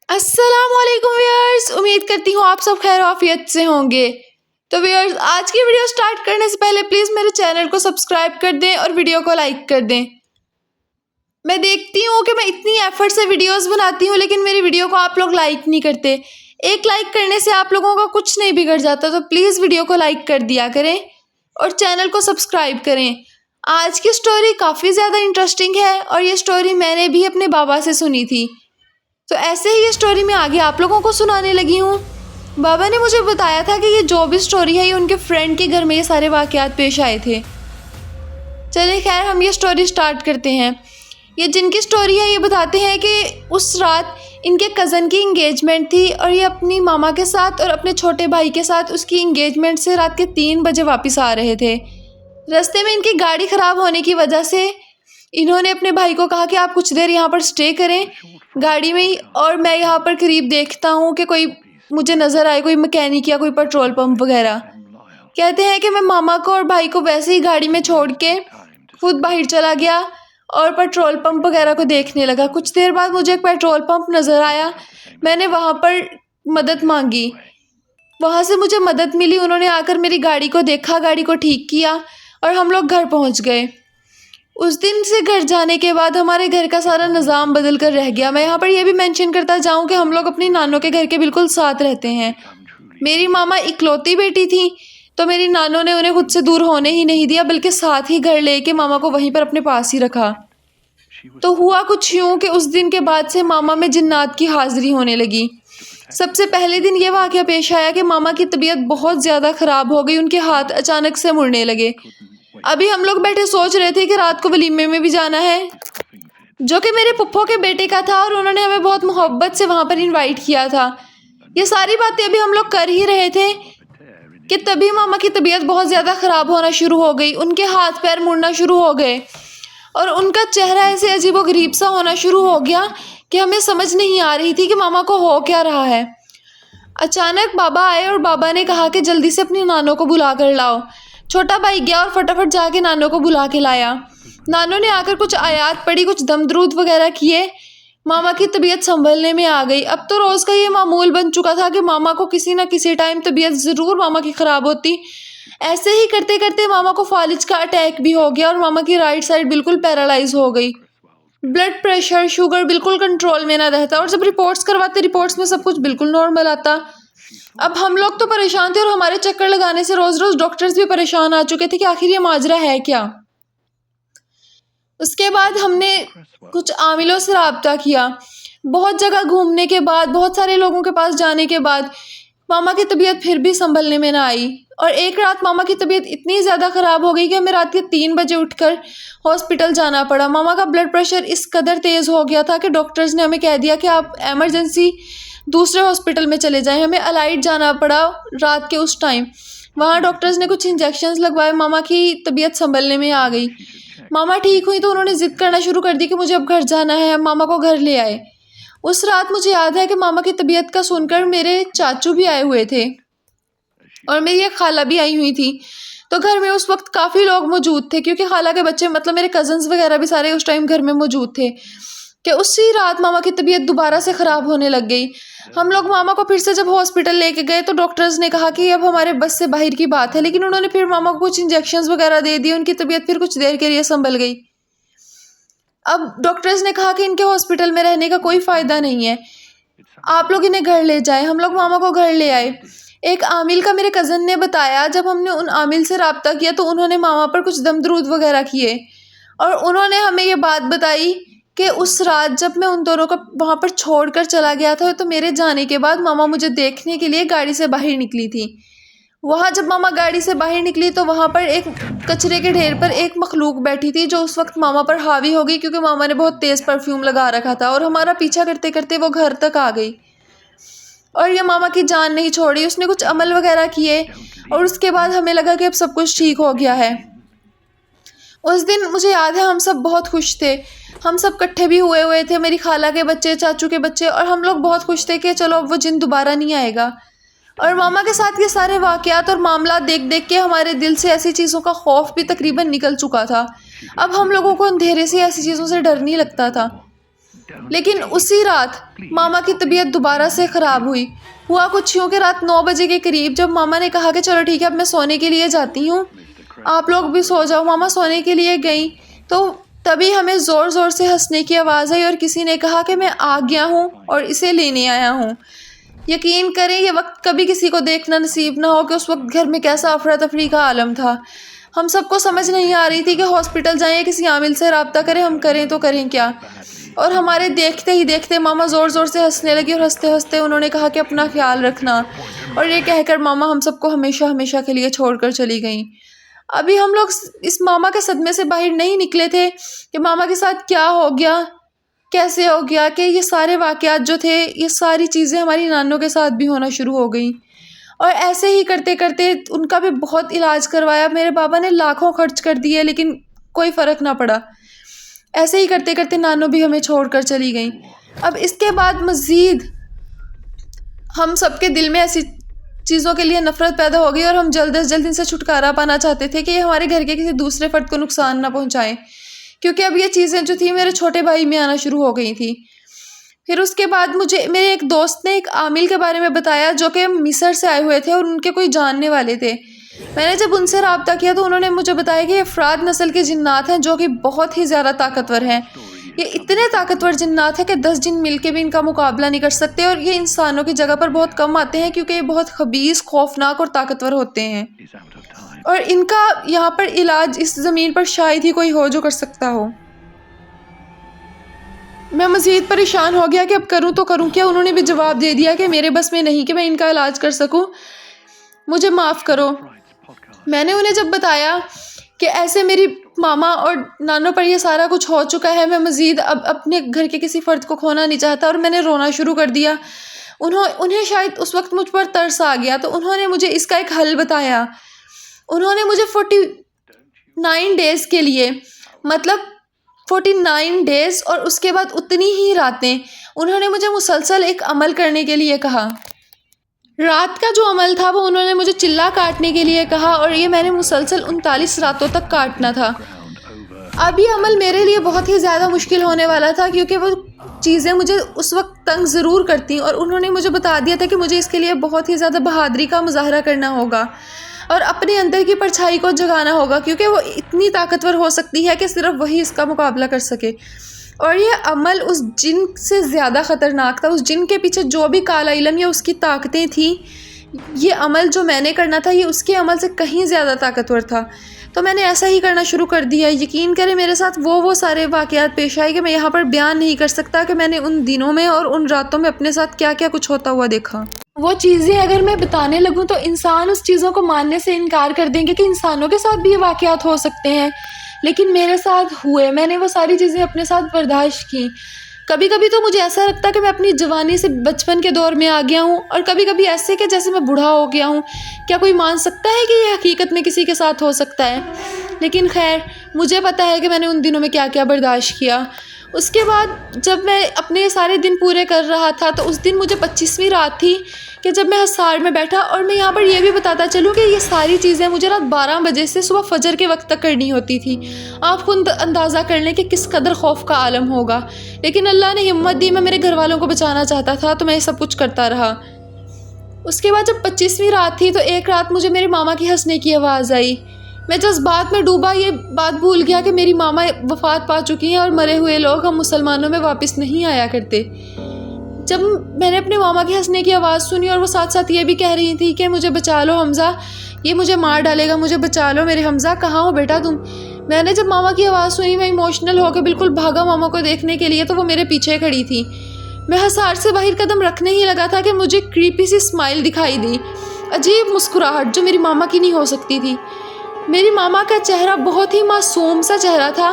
अस्सलामुअलैकुम व्यूअर्स, उम्मीद करती हूँ आप सब खैर आफियत से होंगे। तो व्यूअर्स, आज की वीडियो स्टार्ट करने से पहले प्लीज़ मेरे चैनल को सब्सक्राइब कर दें और वीडियो को लाइक कर दें। मैं देखती हूँ कि मैं इतनी एफर्ट से वीडियोस बनाती हूँ लेकिन मेरी वीडियो को आप लोग लाइक नहीं करते। एक लाइक करने से आप लोगों का कुछ नहीं बिगड़ जाता, तो प्लीज़ वीडियो को लाइक कर दिया करें और चैनल को सब्सक्राइब करें। आज की स्टोरी काफ़ी ज़्यादा इंटरेस्टिंग है और ये स्टोरी मैंने भी अपने बाबा से सुनी थी, तो ऐसे ही ये स्टोरी मैं आगे आप लोगों को सुनाने लगी हूँ। बाबा ने मुझे बताया था कि ये जो भी स्टोरी है ये उनके फ्रेंड के घर में ये सारे वाक़यात पेश आए थे। चलिए खैर, हम ये स्टोरी स्टार्ट करते हैं। ये जिनकी स्टोरी है ये बताते हैं कि उस रात इनके कज़न की इंगेजमेंट थी और ये अपनी मामा के साथ और अपने छोटे भाई के साथ उसकी इंगेजमेंट से रात के 3 बजे वापस आ रहे थे। रास्ते में इनकी गाड़ी ख़राब होने की वजह से इन्होंने अपने भाई को कहा कि आप कुछ देर यहाँ पर स्टे करें गाड़ी में ही, और मैं यहाँ पर करीब देखता हूँ कि कोई मुझे नज़र आए, कोई मैकेनिक या कोई पेट्रोल पंप वगैरह। कहते हैं कि मैं मामा को और भाई को वैसे ही गाड़ी में छोड़ के खुद बाहर चला गया और पेट्रोल पंप वगैरह को देखने लगा। कुछ देर बाद मुझे एक पेट्रोल पंप नज़र आया, मैंने वहाँ पर मदद मांगी, वहाँ से मुझे मदद मिली। उन्होंने आकर मेरी गाड़ी को देखा, गाड़ी को ठीक किया और हम लोग घर पहुँच गए। उस दिन से घर जाने के बाद हमारे घर का सारा निज़ाम बदल कर रह गया। मैं यहाँ पर यह भी मेंशन करता जाऊँ कि हम लोग अपनी नानों के घर के बिल्कुल साथ रहते हैं। मेरी मामा इकलौती बेटी थी, तो मेरी नानों ने उन्हें खुद से दूर होने ही नहीं दिया, बल्कि साथ ही घर लेके मामा को वहीं पर अपने पास ही रखा। तो हुआ कुछ यूँ कि उस दिन के बाद से मामा में जिन्नात की हाज़िरी होने लगी। सबसे पहले दिन ये वाक़या पेश आया कि मामा की तबीयत बहुत ज़्यादा ख़राब हो गई, उनके हाथ अचानक से मुड़ने लगे। अभी हम लोग बैठे सोच रहे थे कि रात को वलीमे में भी जाना है, जो कि मेरे पुप्पो के बेटे का था और उन्होंने हमें बहुत मोहब्बत से वहाँ पर इनवाइट किया था। ये सारी बातें अभी हम लोग कर ही रहे थे कि तभी मामा की तबीयत बहुत ज़्यादा ख़राब होना शुरू हो गई। उनके हाथ पैर मुड़ना शुरू हो गए और उनका चेहरा ऐसे अजीबोगरीब सा होना शुरू हो गया कि हमें समझ नहीं आ रही थी कि मामा को हो क्या रहा है। अचानक बाबा आए और बाबा ने कहा कि जल्दी से अपनी नानों को बुला कर लाओ। छोटा भाई गया और फटाफट जाके नानों को बुला के लाया। नानों ने आकर कुछ आयात पढ़ी, कुछ दमदरूद वगैरह किए। मामा की तबीयत संभलने में आ गई। अब तो रोज़ का ये मामूल बन चुका था कि मामा को किसी न किसी टाइम तबीयत ज़रूर मामा की ख़राब होती। ऐसे ही करते करते मामा को फालिज का अटैक भी हो गया और मामा की राइट साइड बिल्कुल पैरालाइज हो गई। ब्लड प्रेशर, शुगर बिल्कुल कंट्रोल में ना रहता और जब रिपोर्ट्स करवाते रिपोर्ट्स में सब कुछ बिल्कुल नॉर्मल आता। अब हम लोग तो परेशान थे और हमारे चक्कर लगाने से रोज़ रोज़ डॉक्टर्स भी परेशान आ चुके थे कि आखिर ये माजरा है क्या। उसके बाद हमने कुछ आमिलों से रब्ता किया। बहुत जगह घूमने के बाद, बहुत सारे लोगों के पास जाने के बाद मामा की तबीयत फिर भी संभलने में ना आई और एक रात मामा की तबीयत इतनी ज़्यादा ख़राब हो गई कि हमें रात के 3 बजे उठकर हॉस्पिटल जाना पड़ा। मामा का ब्लड प्रेशर इस कदर तेज़ हो गया था कि डॉक्टर्स ने हमें कह दिया कि आप एमरजेंसी दूसरे हॉस्पिटल में चले जाएं। हमें अलाइट जाना पड़ा रात के उस टाइम। वहाँ डॉक्टर्स ने कुछ इंजेक्शंस लगवाए, मामा की तबीयत संभलने में आ गई। मामा ठीक हुई तो उन्होंने ज़िद करना शुरू कर दी कि मुझे अब घर जाना है। हम मामा को घर ले आए। उस रात मुझे याद है कि मामा की तबीयत का सुनकर मेरे चाचू भी आए हुए थे और मेरी एक खाला भी आई हुई थी। तो घर में उस वक्त काफ़ी लोग मौजूद थे, क्योंकि खाला के बच्चे मतलब मेरे कज़न्स वगैरह भी सारे उस टाइम घर में मौजूद थे। कि उसी रात मामा की तबीयत दोबारा से ख़राब होने लग गई। हम लोग मामा को फिर से जब हॉस्पिटल लेके गए तो डॉक्टर्स ने कहा कि अब हमारे बस से बाहर की बात है, लेकिन उन्होंने फिर मामा को कुछ इंजेक्शंस वगैरह दे दिए। उनकी तबीयत फिर कुछ देर के लिए संभल गई। अब डॉक्टर्स ने कहा कि इनके हॉस्पिटल में रहने का कोई फ़ायदा नहीं है, आप लोग इन्हें घर ले जाएं। हम लोग मामा को घर ले आए। एक आमिल का मेरे कज़न ने बताया, जब हमने उन आमिल से रब्ता किया तो उन्होंने मामा पर कुछ दमदरूद वगैरह किए और उन्होंने हमें ये बात बताई कि उस रात जब मैं उन दोनों को वहाँ पर छोड़कर चला गया था तो मेरे जाने के बाद मामा मुझे देखने के लिए गाड़ी से बाहर निकली थी। वहाँ जब मामा गाड़ी से बाहर निकली तो वहाँ पर एक कचरे के ढेर पर एक मखलूक बैठी थी जो उस वक्त मामा पर हावी हो गई, क्योंकि मामा ने बहुत तेज़ परफ्यूम लगा रखा था और हमारा पीछा करते करते वो घर तक आ गई और ये मामा की जान नहीं छोड़ी। उसने कुछ अमल वगैरह किए और उसके बाद हमें लगा कि अब सब कुछ ठीक हो गया है। उस दिन मुझे याद है हम सब बहुत खुश थे। हम सब इकट्ठे भी हुए थे, मेरी खाला के बच्चे, चाचू के बच्चे, और हम लोग बहुत खुश थे कि चलो अब वो जिन दोबारा नहीं आएगा। और मामा के साथ ये सारे वाक़यात और मामला देख देख के हमारे दिल से ऐसी चीज़ों का खौफ भी तकरीबन निकल चुका था। अब हम लोगों को अंधेरे से ऐसी चीज़ों से डर नहीं लगता था। लेकिन उसी रात मामा की तबीयत दोबारा से ख़राब हुई। हुआ कुछ यूँ कि रात 9 बजे के करीब जब मामा ने कहा कि चलो ठीक है अब मैं सोने के लिए जाती हूँ, आप लोग भी सो जाओ, मामा सोने के लिए गई तो तभी हमें ज़ोर ज़ोर से हंसने की आवाज़ आई और किसी ने कहा कि मैं आ गया हूँ और इसे लेने आया हूँ। यकीन करें ये वक्त कभी किसी को देखना नसीब ना हो कि उस वक्त घर में कैसा अफरा तफरी का आलम था। हम सबको समझ नहीं आ रही थी कि हॉस्पिटल जाएं, किसी आमिल से रब्ता करें, हम करें तो करें क्या। और हमारे देखते ही देखते मामा ज़ोर ज़ोर से हंसने लगी और हंसते हंसते उन्होंने कहा कि अपना ख्याल रखना, और ये कहकर मामा हम सबको हमेशा हमेशा के लिए छोड़कर चली गईं। अभी हम लोग इस मामा के सदमे से बाहर नहीं निकले थे कि मामा के साथ क्या हो गया, कैसे हो गया कि ये सारे वाक़यात जो थे, ये सारी चीज़ें हमारी नानों के साथ भी होना शुरू हो गई। और ऐसे ही करते करते उनका भी बहुत इलाज करवाया, मेरे बाबा ने लाखों खर्च कर दिए लेकिन कोई फ़र्क ना पड़ा। ऐसे ही करते करते नानों भी हमें छोड़कर चली गई। अब इसके बाद मज़ीद हम सबके दिल में ऐसी चीज़ों के लिए नफ़रत पैदा हो गई और हम जल्द से जल्द इनसे छुटकारा पाना चाहते थे कि ये हमारे घर के किसी दूसरे फ़र्द को नुकसान ना पहुँचाएं, क्योंकि अब ये चीज़ें जो थी मेरे छोटे भाई में आना शुरू हो गई थी। फिर उसके बाद मुझे मेरे एक दोस्त ने एक आमिल के बारे में बताया जो कि मिस्र से आए हुए थे और उनके कोई जानने वाले थे। मैंने जब उनसे रब्ता किया तो उन्होंने मुझे बताया कि ये अफराद नस्ल के जिन्नात हैं जो कि बहुत ही ज़्यादा ताकतवर हैं। ये इतने ताकतवर जिन्नात हैं कि 10 जिन मिलके भी इनका मुकाबला नहीं कर सकते, और ये इंसानों की जगह पर बहुत कम आते हैं क्योंकि ये बहुत खबीस, खौफनाक और ताकतवर होते हैं। और इनका यहाँ पर इलाज इस ज़मीन पर शायद ही कोई हो जो कर सकता हो। मैं मज़ीद परेशान हो गया कि अब करूँ तो करूँ क्या। उन्होंने भी जवाब दे दिया कि मेरे बस में नहीं कि मैं इनका इलाज कर सकूँ, मुझे माफ़ करो। मैंने उन्हें जब बताया कि ऐसे मेरी मामा और नानों पर ये सारा कुछ हो चुका है, मैं मज़ीद अब अपने घर के किसी फ़र्द को खोना नहीं चाहता, और मैंने रोना शुरू कर दिया। उन्हें शायद उस वक्त मुझ पर तरस आ गया तो उन्होंने मुझे इसका एक हल बताया। उन्होंने मुझे 49 डेज़ के लिए, मतलब 49 डेज़ और उसके बाद उतनी ही रातें, उन्होंने मुझे मुसलसल एक अमल करने के लिए कहा। रात का जो अमल था वो उन्होंने मुझे चिल्ला काटने के लिए कहा, और ये मैंने मुसलसल 39 रातों तक काटना था। अब ये अमल मेरे लिए बहुत ही ज़्यादा मुश्किल होने वाला था क्योंकि वो चीज़ें मुझे उस वक्त तंग ज़रूर करती, और उन्होंने मुझे बता दिया था कि मुझे इसके लिए बहुत ही ज़्यादा बहादुरी का मुजाहरा करना होगा और अपने अंदर की परछाई को जगाना होगा, क्योंकि वो इतनी ताकतवर हो सकती है कि सिर्फ वही इसका मुकाबला कर सके। और ये अमल उस जिन से ज़्यादा ख़तरनाक था। उस जिन के पीछे जो भी काला इल्म या उसकी ताकतें थी, ये अमल जो मैंने करना था ये उसके अमल से कहीं ज़्यादा ताकतवर था। तो मैंने ऐसा ही करना शुरू कर दिया। यकीन करें मेरे साथ वो सारे वाक़यात पेश आए कि मैं यहाँ पर बयान नहीं कर सकता कि मैंने उन दिनों में और उन रातों में अपने साथ क्या क्या कुछ होता हुआ देखा। वो चीज़ें अगर मैं बताने लगूँ तो इंसान उस चीज़ों को मानने से इनकार कर देंगे कि इंसानों के साथ भी ये वाक़यात हो सकते हैं, लेकिन मेरे साथ हुए। मैंने वो सारी चीज़ें अपने साथ बर्दाश्त की। कभी कभी तो मुझे ऐसा लगता है कि मैं अपनी जवानी से बचपन के दौर में आ गया हूँ, और कभी कभी ऐसे कि जैसे मैं बूढ़ा हो गया हूँ। क्या कोई मान सकता है कि ये हकीकत में किसी के साथ हो सकता है? लेकिन खैर, मुझे पता है कि मैंने उन दिनों में क्या क्या बर्दाश्त किया। उसके बाद जब मैं अपने सारे दिन पूरे कर रहा था तो उस दिन मुझे 25वीं रात थी कि जब मैं हिसार में बैठा, और मैं यहाँ पर यह भी बताता चलूँ कि ये सारी चीज़ें मुझे रात 12 बजे से सुबह फजर के वक्त तक करनी होती थी। आप खुद अंदाज़ा कर लें कि किस कदर खौफ का आलम होगा, लेकिन अल्लाह ने हिम्मत दी। मैं मेरे घर वालों को बचाना चाहता था तो मैं ये सब कुछ करता रहा। उसके बाद जब 25वीं रात थी तो एक रात मुझे मेरे मामा की हंसने की आवाज़ आई। मैं जज्बात में डूबा, ये बात भूल गया कि मेरी मामा वफ़ात पा चुकी हैं और मरे हुए लोग हम मुसलमानों में वापस नहीं आया करते। जब मैंने अपने मामा की हंसने की आवाज़ सुनी और वो साथ साथ ये भी कह रही थी कि मुझे बचा लो हमज़ा, ये मुझे मार डालेगा, मुझे बचा लो मेरे हमज़ा, कहाँ हो बेटा तुम। मैंने जब मामा की आवाज़ सुनी मैं इमोशनल होकर बिल्कुल भागा मामा को देखने के लिए, तो वो मेरे पीछे खड़ी थी। मैं हिसार से बाहर कदम रखने ही लगा था कि मुझे क्रीपी सी स्माइल दिखाई दी, अजीब मुस्कुराहट जो मेरी मामा की नहीं हो सकती थी। मेरी मामा का चेहरा बहुत ही मासूम सा चेहरा था,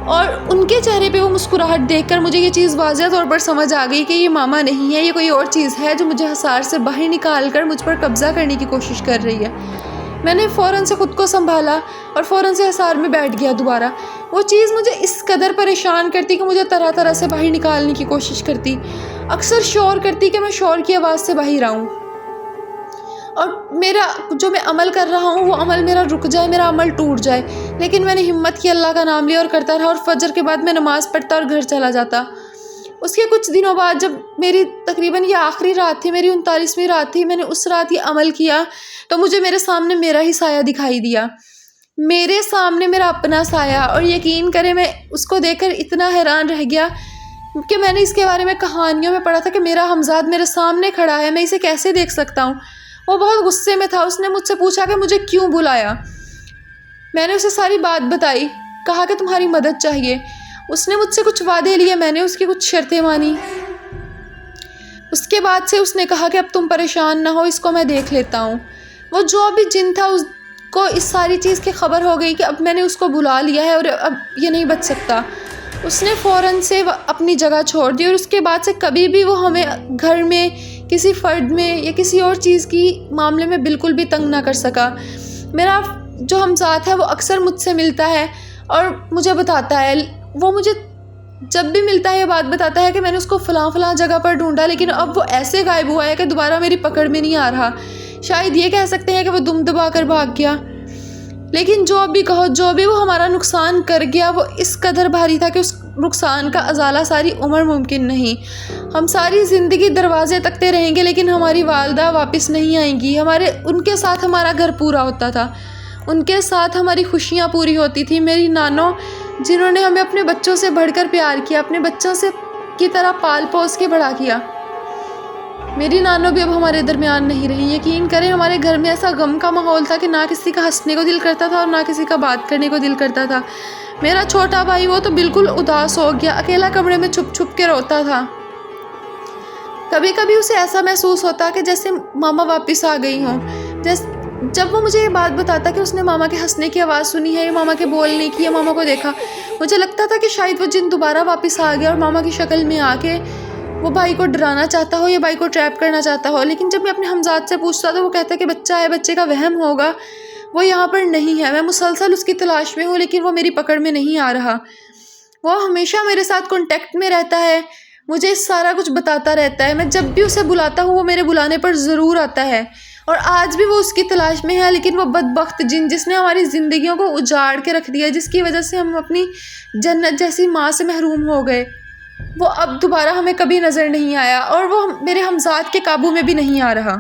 और उनके चेहरे पे वो मुस्कुराहट देखकर मुझे ये चीज़ वाज़ेह तौर पर समझ आ गई कि ये मामा नहीं है, ये कोई और चीज़ है जो मुझे हिसार से बाहर निकाल कर मुझ पर कब्ज़ा करने की कोशिश कर रही है। मैंने फ़ौरन से ख़ुद को संभाला और फ़ौरन से हिसार में बैठ गया दोबारा। वो चीज़ मुझे इस कदर परेशान करती कि मुझे तरह तरह से बाहर निकालने की कोशिश करती, अक्सर शोर करती कि मैं शोर की आवाज़ से बाहर आऊँ, और मेरा जो मैं अमल कर रहा हूँ वो अमल मेरा रुक जाए, मेरा अमल टूट जाए। लेकिन मैंने हिम्मत की, अल्लाह का नाम लिया और करता रहा, और फजर के बाद मैं नमाज़ पढ़ता और घर चला जाता। उसके कुछ दिनों बाद जब मेरी तकरीबन ये आखिरी रात थी, मेरी 39वीं रात थी, मैंने उस रात ये अमल किया तो मुझे मेरे सामने मेरा ही साया दिखाई दिया, मेरे सामने मेरा अपना साया। और यकीन करें मैं उसको देखकर इतना हैरान रह गया कि मैंने इसके बारे में कहानियों में पढ़ा था कि मेरा हमजाद मेरे सामने खड़ा है, मैं इसे कैसे देख सकता हूँ। वो बहुत गुस्से में था। उसने मुझसे पूछा कि मुझे क्यों बुलाया। मैंने उसे सारी बात बताई, कहा कि तुम्हारी मदद चाहिए। उसने मुझसे कुछ वादे लिए, मैंने उसकी कुछ शर्तें मानी। उसके बाद से उसने कहा कि अब तुम परेशान ना हो, इसको मैं देख लेता हूँ। वो जो भी जिन था उसको इस सारी चीज़ की खबर हो गई कि अब मैंने उसको बुला लिया है और अब ये नहीं बच सकता। उसने फ़ौरन से अपनी जगह छोड़ दी और उसके बाद से कभी भी वो हमें घर में किसी फ़र्द में या किसी और चीज़ की मामले में बिल्कुल भी तंग ना कर सका। मेरा जो हमसाथ है वो अक्सर मुझसे मिलता है और मुझे बताता है, वो मुझे जब भी मिलता है ये बात बताता है कि मैंने उसको फ़लाँ जगह पर ढूंढा लेकिन अब वो ऐसे गायब हुआ है कि दोबारा मेरी पकड़ में नहीं आ रहा। शायद ये कह सकते हैं कि वो दुम दबा कर भाग गया। लेकिन जो भी कहो, जो भी वो हमारा नुकसान कर गया वो इस कदर भारी था कि उस नुकसान का अजाला सारी उम्र मुमकिन नहीं। हम सारी ज़िंदगी दरवाज़े तकते रहेंगे लेकिन हमारी वालदा वापस नहीं आएंगी। उनके साथ हमारा घर पूरा होता था, उनके साथ हमारी खुशियाँ पूरी होती थी। मेरी नानो जिन्होंने हमें अपने बच्चों से बढ़कर प्यार किया, अपने बच्चों से की तरह पाल पोस के बड़ा किया, मेरी नानो भी अब हमारे दरमियान नहीं रही। यकीन करें हमारे घर में ऐसा गम का माहौल था कि ना किसी का हंसने को दिल करता था और ना किसी का बात करने को दिल करता था। मेरा छोटा भाई वो तो बिल्कुल उदास हो गया, अकेला कमरे में छुप छुप के रोता था। कभी कभी उसे ऐसा महसूस होता कि जैसे मामा वापस आ गई हों। जब वो मुझे ये बात बताता कि उसने मामा के हंसने की आवाज़ सुनी है या मामा के बोलने की या मामा को देखा, मुझे लगता था कि शायद वो जिन दोबारा वापस आ गया और मामा की शक्ल में आके वो भाई को डराना चाहता हो या भाई को ट्रैप करना चाहता हो। लेकिन जब मैं अपने हमजाद से पूछता तो वो कहता कि बच्चा है, बच्चे का वहम होगा, वो यहाँ पर नहीं है। मैं मुसलसल उसकी तलाश में हूँ लेकिन वो मेरी पकड़ में नहीं आ रहा। वो हमेशा मेरे साथ कॉन्टेक्ट में रहता है, मुझे सारा कुछ बताता रहता है। मैं जब भी उसे बुलाता हूँ वो मेरे बुलाने पर ज़रूर आता है और आज भी वो उसकी तलाश में है। लेकिन वो बदबख्त जिन जिसने हमारी ज़िंदगियों को उजाड़ के रख दिया, जिसकी वजह से हम अपनी जन्नत जैसी माँ से महरूम हो गए, वो अब दोबारा हमें कभी नज़र नहीं आया और वो मेरे हमजाद के काबू में भी नहीं आ रहा।